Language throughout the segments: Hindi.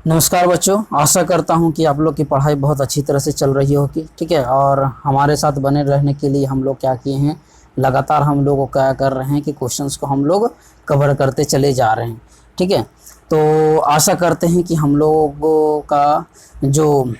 नमस्कार बच्चों, आशा करता हूं कि आप लोग की पढ़ाई बहुत अच्छी तरह से चल रही होगी। ठीक है, और हमारे साथ बने रहने के लिए हम लोग क्या किए हैं, लगातार हम लोग क्या कर रहे हैं कि क्वेश्चंस को हम लोग कवर करते चले जा रहे हैं। ठीक है, तो आशा करते हैं कि हम लोगों का जो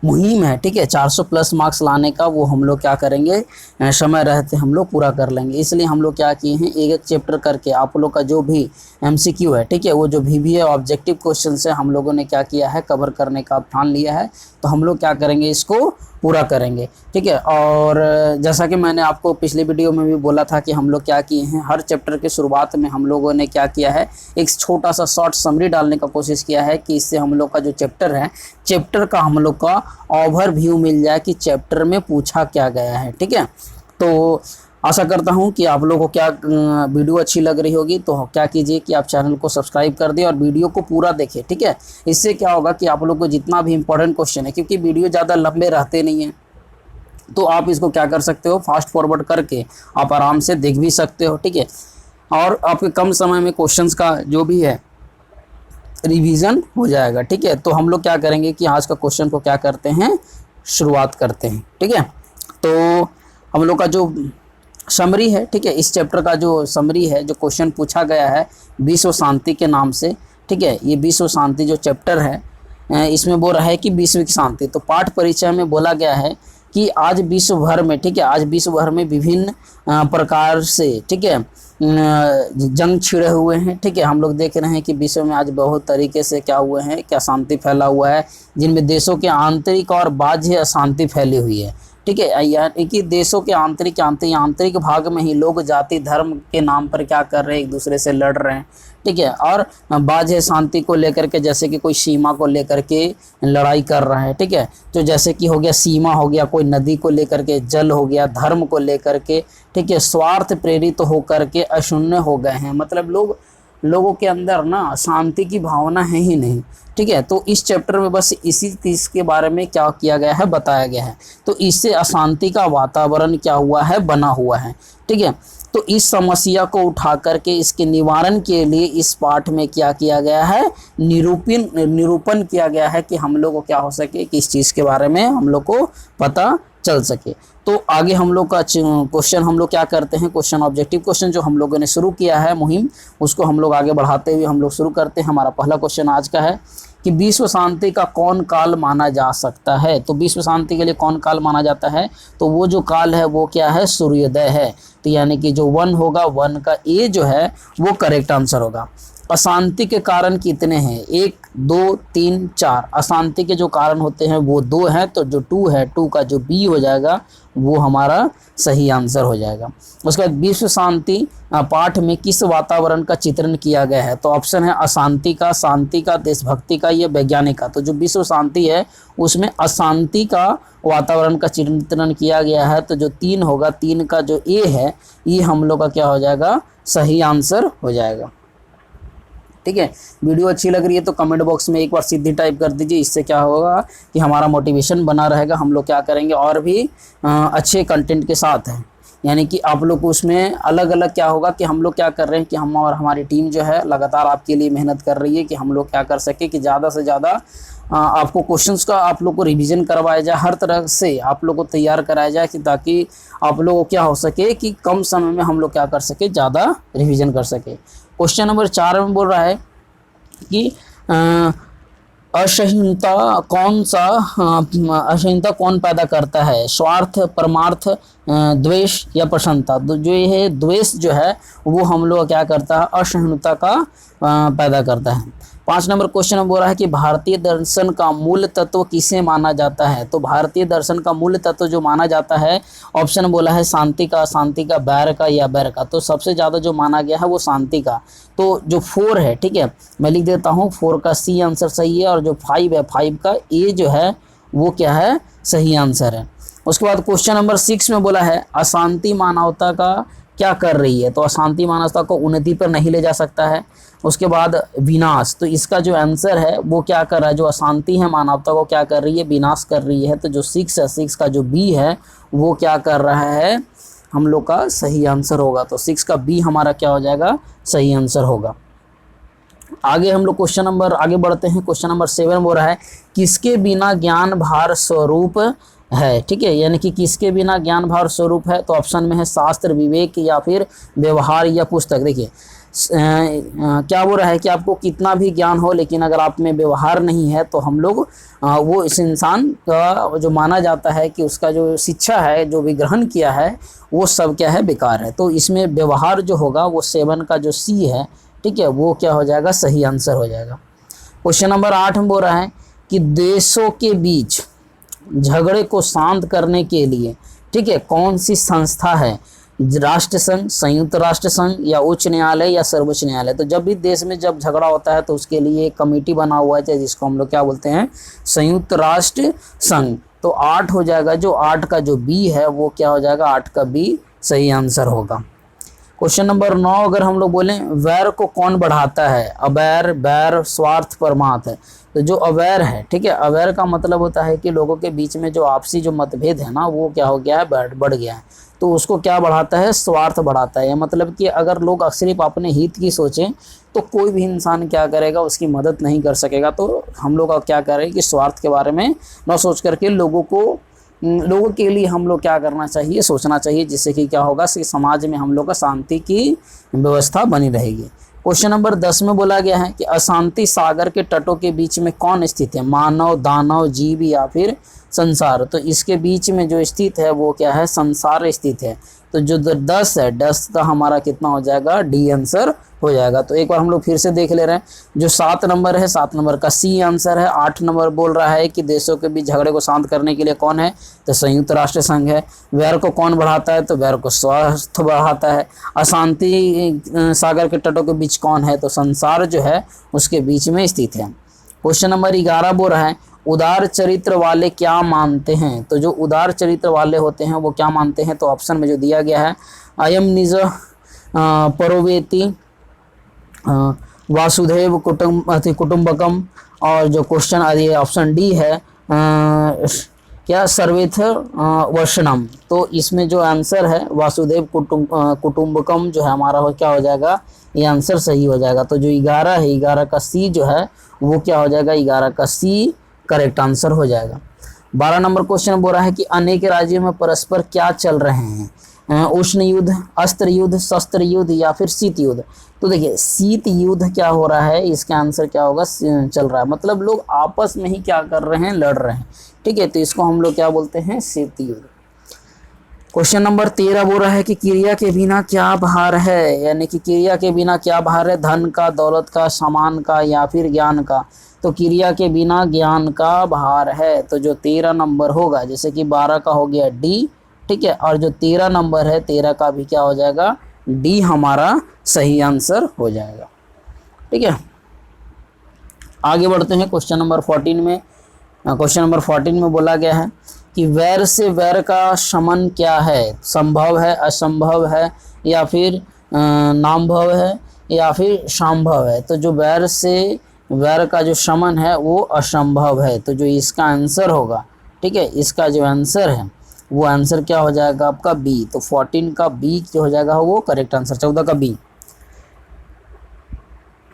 मुहिम है, ठीक है, 400 प्लस मार्क्स लाने का, वो हम लोग क्या करेंगे, समय रहते हम लोग पूरा कर लेंगे। इसलिए हम लोग क्या किए हैं, एक एक चैप्टर करके आप लोग का जो भी एमसीक्यू है, ठीक है, वो जो वीवीए ऑब्जेक्टिव क्वेश्चन है, हम लोगों ने क्या किया है, कवर करने का ठान लिया है। तो हम लोग क्या करेंगे, इसको पूरा करेंगे। ठीक है, और जैसा कि मैंने आपको पिछले वीडियो में भी बोला था कि हम लोग क्या किए हैं, हर चैप्टर के शुरुआत में हम लोगों ने क्या किया है, एक छोटा सा शॉर्ट समरी डालने का कोशिश किया है कि इससे हम लोग का जो चैप्टर है, चैप्टर का हम लोग का ओवरव्यू मिल जाए कि चैप्टर में पूछा क्या गया है। ठीक है, तो आशा करता हूं कि आप लोगों को क्या वीडियो अच्छी लग रही होगी। तो क्या कीजिए कि आप चैनल को सब्सक्राइब कर दिए और वीडियो को पूरा देखें। ठीक है, इससे क्या होगा कि आप लोग को जितना भी इंपॉर्टेंट क्वेश्चन है, क्योंकि वीडियो ज़्यादा लंबे रहते नहीं हैं, तो आप इसको क्या कर सकते हो, फास्ट फॉरवर्ड करके आप आराम से देख भी सकते हो। ठीक है, और आपके कम समय में क्वेश्चंस का जो भी है रिवीजन हो जाएगा। ठीक है, तो हम लोग क्या करेंगे कि आज का क्वेश्चन को क्या करते हैं, शुरुआत करते हैं। ठीक है, तो हम लोग का जो समरी है, ठीक है, इस चैप्टर का जो समरी है, जो क्वेश्चन पूछा गया है विश्व शांति के नाम से। ठीक है, ये विश्व शांति जो चैप्टर है, इसमें बोल रहा है कि विश्व की शांति। तो पाठ परिचय में बोला गया है कि आज विश्व भर में, ठीक है, आज विश्व भर में विभिन्न प्रकार से, ठीक है, जंग छिड़े हुए हैं। ठीक है, हम लोग देख रहे हैं कि विश्व में आज बहुत तरीके से क्या हुए हैं, क्या शांति फैला हुआ है, जिनमें देशों के आंतरिक और बाह्य अशांति फैली हुई है। ठीक है, यानी कि देशों के आंतरिक भाग में ही लोग जाति धर्म के नाम पर क्या कर रहे हैं, एक दूसरे से लड़ रहे हैं। ठीक है, और बाह्य शांति को लेकर के, जैसे कि कोई सीमा को लेकर के लड़ाई कर रहा है। ठीक है, तो जैसे कि हो गया सीमा, हो गया कोई नदी को लेकर के, जल हो गया, धर्म को लेकर के। ठीक है, स्वार्थ प्रेरित होकर के अशून्य हो गए हैं, मतलब लोगों के अंदर ना शांति की भावना है ही नहीं। ठीक है, तो इस चैप्टर में बस इसी चीज के बारे में क्या किया गया है, बताया गया है। तो इससे अशांति का वातावरण क्या हुआ है, बना हुआ है। ठीक है, तो इस समस्या को उठा करके इसके निवारण के लिए इस पाठ में क्या किया गया है, निरूपण किया गया है कि हम लोग को क्या हो सके कि इस चीज़ के बारे में हम लोग को पता चल सके। तो आगे हम लोग का क्वेश्चन हम लोग क्या करते हैं, क्वेश्चन ऑब्जेक्टिव क्वेश्चन जो हम लोगों ने शुरू किया है मुहिम, उसको हम लोग आगे बढ़ाते हुए हम लोग शुरू करते हैं। हमारा पहला क्वेश्चन आज का है कि विश्व शांति का कौन काल माना जा सकता है। तो विश्व शांति के लिए कौन काल माना जाता है, तो वो जो काल है वो क्या है, सूर्योदय है। तो यानी कि जो 1 होगा, 1 का ए जो है वो करेक्ट आंसर होगा। अशांति के कारण कितने हैं, 1 2 3 4। अशांति के जो कारण होते हैं वो 2 हैं, तो जो 2 है, 2 का जो बी हो जाएगा वो हमारा सही आंसर हो जाएगा। उसके बाद विश्व शांति पाठ में किस वातावरण का चित्रण किया गया है, तो ऑप्शन है अशांति का, शांति का, देशभक्ति का, या वैज्ञानिक का। तो जो विश्व शांति है उसमें अशांति का वातावरण का चित्रण किया गया है। तो जो 3 होगा, 3 का जो ए है, ये हम लोग का क्या हो जाएगा, सही आंसर हो जाएगा। ठीक है, वीडियो अच्छी लग रही है तो कमेंट बॉक्स में एक बार सीधी टाइप कर दीजिए। इससे क्या होगा कि हमारा मोटिवेशन बना रहेगा, हम लोग क्या करेंगे और भी अच्छे कंटेंट के साथ है। यानी कि आप लोग को उसमें अलग अलग क्या होगा कि हम लोग क्या कर रहे हैं कि हम और हमारी टीम जो है लगातार आपके लिए मेहनत कर रही है कि हम लोग क्या कर सके कि ज़्यादा से ज़्यादा आपको क्वेश्चंस का आप लोग को रिवीजन करवाया जाए, हर तरह से आप लोग को तैयार कराया जाए कि ताकि आप लोगों को क्या हो सके कि कम समय में हम लोग क्या कर सके, ज़्यादा रिवीजन कर सके। क्वेश्चन नंबर 4 में बोल रहा है कि असहिष्णुता कौन पैदा करता है, स्वार्थ, परमार्थ, द्वेष या प्रसन्नता। जो ये द्वेष जो है वो हम लोग क्या करता है, असहिष्णुता का पैदा करता है। 5 नंबर क्वेश्चन में बोल रहा है कि भारतीय दर्शन का मूल तत्व किसे माना जाता है। तो भारतीय दर्शन का मूल तत्व जो माना जाता है, ऑप्शन बोला है शांति का, अशांति का, बैर का या बैर का। तो सबसे ज़्यादा जो माना गया है वो शांति का। तो जो 4 है, ठीक है, मैं लिख देता हूँ, 4 का सी आंसर सही है। और जो 5 है, 5 का ए जो है वो क्या है, सही आंसर है। उसके बाद क्वेश्चन नंबर 6 में बोला है अशांति मानवता का क्या कर रही है। तो अशांति मानवता को उन्नति पर नहीं ले जा सकता है। उसके बाद विनाश, तो इसका जो आंसर है वो क्या कर रहा है, जो अशांति है मानवता को क्या कर रही है, विनाश कर रही है। तो जो 6 है, 6 का जो बी है वो क्या कर रहा है, हम लोग का सही आंसर होगा। तो 6 का बी हमारा क्या हो जाएगा, सही आंसर होगा। आगे हम लोग क्वेश्चन नंबर आगे बढ़ते हैं। क्वेश्चन नंबर 7 बोल रहा है किसके बिना ज्ञान भार स्वरूप है। ठीक है, यानी कि किसके बिना ज्ञान भार स्वरूप है, तो ऑप्शन में है शास्त्र, विवेक या फिर व्यवहार या पुस्तक। देखिए क्या बोल रहा है कि आपको कितना भी ज्ञान हो लेकिन अगर आप में व्यवहार नहीं है तो हम लोग वो इस इंसान का जो माना जाता है कि उसका जो शिक्षा है जो भी ग्रहण किया है वो सब क्या है, बेकार है। तो इसमें व्यवहार जो होगा वो 7 का जो सी है, ठीक है, वो क्या हो जाएगा, सही आंसर हो जाएगा। क्वेश्चन नंबर 8 में बोल रहा है कि देशों के बीच झगड़े को शांत करने के लिए, ठीक है, कौन सी संस्था है, राष्ट्र संघ, संयुक्त राष्ट्र संघ या उच्च न्यायालय या सर्वोच्च न्यायालय। तो जब भी देश में जब झगड़ा होता है तो उसके लिए एक कमेटी बना हुआ है जिसको हम लोग क्या बोलते हैं, संयुक्त राष्ट्र संघ। तो 8 हो जाएगा, जो 8 का जो बी है वो क्या हो जाएगा, 8 का बी सही आंसर होगा। क्वेश्चन नंबर 9 अगर हम लोग बोलें वैर को कौन बढ़ाता है, अवैर, बैर, स्वार्थ, परमार्थ है। तो जो अवैर है, ठीक है, अवैर का मतलब होता है कि लोगों के बीच में जो आपसी जो मतभेद है ना वो क्या हो गया है, बढ़ गया है। तो उसको क्या बढ़ाता है, स्वार्थ बढ़ाता है। मतलब कि अगर लोग सिर्फ अपने हित की सोचें तो कोई भी इंसान क्या करेगा, उसकी मदद नहीं कर सकेगा। तो हम लोग क्या करें कि स्वार्थ के बारे में न सोच करके लोगों के लिए हम लोग क्या करना चाहिए, सोचना चाहिए, जिससे कि क्या होगा कि समाज में हम लोग का शांति की व्यवस्था बनी रहेगी। क्वेश्चन नंबर 10 में बोला गया है कि अशांति सागर के तटों के बीच में कौन स्थित है, मानव, दानव, जीव या फिर संसार। तो इसके बीच में जो स्थित है वो क्या है, संसार स्थित है। तो जो 10 है, 10 का हमारा कितना हो जाएगा, डी आंसर हो जाएगा। तो एक बार हम लोग फिर से देख ले रहे हैं। जो 7 नंबर है, 7 नंबर का सी आंसर है। 8 नंबर बोल रहा है कि देशों के बीच झगड़े को शांत करने के लिए कौन है, तो संयुक्त राष्ट्र संघ है। वैर को कौन बढ़ाता है, तो वैर को स्वार्थ बढ़ाता है। अशांति सागर के तटों के बीच कौन है, तो संसार जो है उसके बीच में स्थित है। क्वेश्चन नंबर 11 बोल रहा है उदार चरित्र वाले क्या मानते हैं। तो जो उदार चरित्र वाले होते हैं वो क्या मानते हैं, तो ऑप्शन में जो दिया गया है अयम निज परोवेति, वासुदेव कुटुंबकम, और जो क्वेश्चन ऑप्शन डी है क्या, सर्वेथ वर्षणम। तो इसमें जो आंसर है वासुदेव कुटुंबकम जो है हमारा हो क्या हो जाएगा, ये आंसर सही हो जाएगा। तो जो 11 है, 11 का सी जो है वो क्या हो जाएगा, 11 का सी करेक्ट आंसर हो जाएगा। 12 नंबर क्वेश्चन बोल रहा है कि अनेक राज्यों में परस्पर क्या चल रहे हैं, उष्ण युद्ध, अस्त्र युद्ध, शस्त्र युद्ध या फिर शीत युद्ध। तो देखिए शीत युद्ध क्या हो रहा है, इसका आंसर क्या होगा, चल रहा है, मतलब लोग आपस में ही क्या कर रहे हैं, लड़ रहे हैं। ठीक है, तो इसको हम लोग क्या बोलते हैं, शीत युद्ध। क्वेश्चन नंबर 13 बोल रहा है कि क्रिया के बिना क्या भार है, यानी कि क्रिया के बिना क्या भार है, धन का, दौलत का, सामान का या फिर ज्ञान का। तो क्रिया के बिना ज्ञान का भार है। तो जो 13 नंबर होगा, जैसे कि 12 का हो गया डी, ठीक है, और जो 13 नंबर है 13 का भी क्या हो जाएगा, डी हमारा सही आंसर हो जाएगा। ठीक है, आगे बढ़ते हैं क्वेश्चन नंबर 14 में। क्वेश्चन नंबर 14 में बोला गया है कि वैर से वैर का शमन क्या है, संभव है, असंभव है या फिर नामभव है या फिर संभव है। तो जो वैर से वैर का जो शमन है वो असंभव है। तो जो इसका आंसर होगा, ठीक है, इसका जो आंसर है वो आंसर क्या हो जाएगा आपका बी। तो 14 का बी जो हो जाएगा वो करेक्ट आंसर, 14 का बी।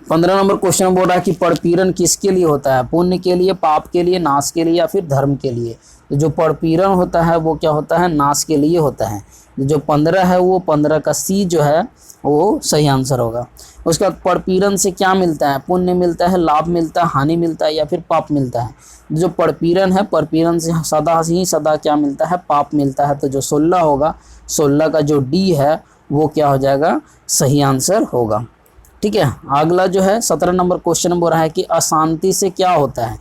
15 नंबर क्वेश्चन बोल रहा है कि परपीड़न किसके लिए होता है, पुण्य के लिए, पाप के लिए, नाश के लिए या फिर धर्म के लिए। तो जो परपीड़न होता है वो क्या होता है, नाश के लिए होता है। जो 15 है वो 15 का सी जो है वो सही आंसर होगा। उसका परपीड़न से क्या मिलता है, पुण्य मिलता है, लाभ मिलता है, हानि मिलता है या फिर पाप मिलता है। जो परपीड़न है, परपीड़न से सदा क्या मिलता है, पाप मिलता है। तो जो 16 होगा, 16 का जो डी है वो क्या हो जाएगा, सही आंसर होगा। ठीक है, अगला जो है 17 नंबर क्वेश्चन बोल रहा है कि अशांति से क्या होता है,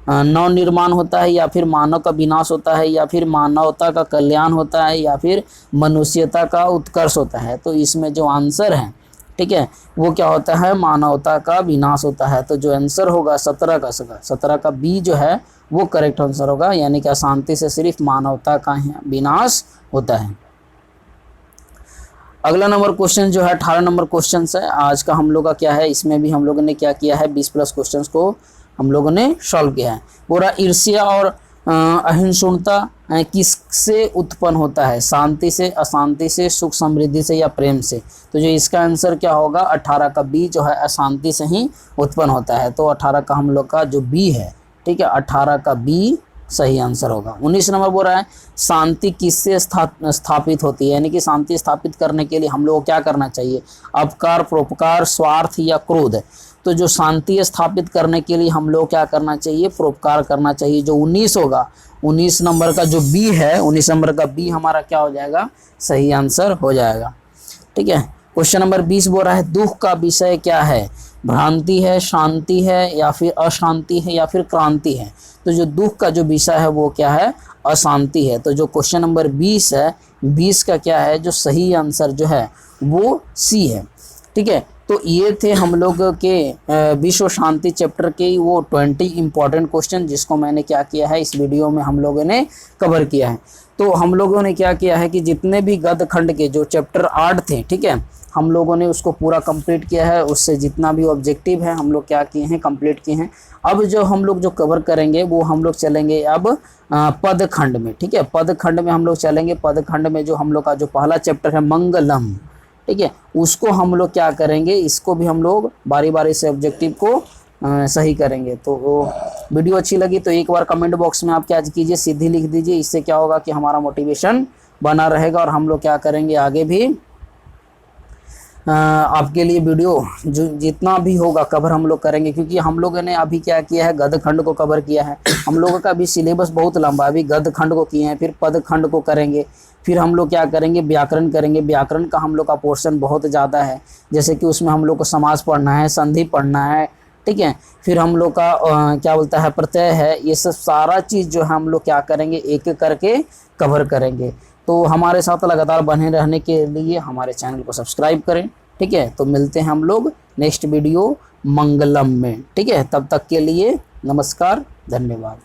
नव निर्माण होता है या फिर मानव का विनाश होता है या फिर मानवता का कल्याण होता है या फिर मनुष्यता का उत्कर्ष होता है। तो इसमें जो आंसर है, ठीक है, वो क्या होता है, मानवता का विनाश होता है। तो जो आंसर होगा 17 का बी जो है वो करेक्ट आंसर होगा, यानी कि अशांति से सिर्फ मानवता का विनाश होता है। अगला नंबर क्वेश्चन जो है 18 नंबर क्वेश्चन है आज का हम लोग का क्या है, इसमें भी हम लोगों ने क्या किया है, 20+ क्वेश्चंस को हम लोगों ने सॉल्व किया है। पूरा ईर्ष्या और अहिंसुता किससे उत्पन्न होता है? शांति से, अशांति से, सुख समृद्धि से या प्रेम से? तो जो इसका आंसर क्या होगा, 18 का बी जो है अशांति से ही उत्पन्न होता है। तो 18 का हम लोग का जो बी है, ठीक है, 18 का बी सही आंसर होगा। 19 नंबर बोल रहा है शांति किससे स्थापित होती है? यानी कि शांति स्थापित करने के लिए हम लोग को क्या करना चाहिए? अपकार, परोपकार, स्वार्थ या क्रोध? तो जो शांति स्थापित करने के लिए हम लोग क्या करना चाहिए? परोपकार करना चाहिए। जो 19 होगा, 19 नंबर का जो बी है, 19 नंबर का बी हमारा क्या हो जाएगा? सही आंसर हो जाएगा। ठीक है। क्वेश्चन नंबर 20 बोल रहा है दुख का विषय क्या है? भ्रांति है, शांति है, या फिर अशांति है, या फिर क्रांति है? तो जो दुख का जो विषय है वो क्या है? अशांति है। तो जो क्वेश्चन नंबर 20 है, 20 का क्या है? जो सही आंसर जो है वो सी है। ठीक है। तो ये थे हम लोग के विश्व शांति चैप्टर के वो 20 इंपॉर्टेंट क्वेश्चन, जिसको मैंने क्या किया है, इस वीडियो में हम लोगों ने कवर किया है। तो हम लोगों ने क्या किया है कि जितने भी गद्य खंड के जो चैप्टर 8 थे, ठीक है, हम लोगों ने उसको पूरा कंप्लीट किया है। उससे जितना भी ऑब्जेक्टिव है हम लोग क्या किए हैं? कंप्लीट किए हैं। अब जो हम लोग जो कवर करेंगे वो हम लोग चलेंगे अब पद खंड में। ठीक है, पद खंड में हम लोग चलेंगे। पद खंड में जो हम लोग का जो पहला चैप्टर है मंगलम, ठीक है, उसको हम लोग क्या करेंगे? इसको भी हम लोग बारी बारी से ऑब्जेक्टिव को सही करेंगे। तो वो वीडियो अच्छी लगी तो एक बार कमेंट बॉक्स में आप क्या कीजिए? सीधी लिख दीजिए। इससे क्या होगा कि हमारा मोटिवेशन बना रहेगा और हम लोग क्या करेंगे आगे भी आपके लिए वीडियो जो जितना भी होगा कवर हम लोग करेंगे। क्योंकि हम लोगों ने अभी क्या किया है? गद्य खंड को कवर किया है। हम लोगों का अभी सिलेबस बहुत लंबा है। अभी गद्य खंड को किए हैं, फिर पद खंड को करेंगे, फिर हम लोग क्या करेंगे? व्याकरण करेंगे। व्याकरण का हम लोग का पोर्शन बहुत ज़्यादा है। जैसे कि उसमें हम लोग को समास पढ़ना है, संधि पढ़ना है, ठीक है, फिर हम लोग का क्या बोलता है प्रत्यय है। ये सब सारा चीज़ जो है हम लोग क्या करेंगे? एक एक करके कवर करेंगे। तो हमारे साथ लगातार बने रहने के लिए हमारे चैनल को सब्सक्राइब करें। ठीक है, तो मिलते हैं हम लोग नेक्स्ट वीडियो मंगलम में। ठीक है, तब तक के लिए नमस्कार, धन्यवाद।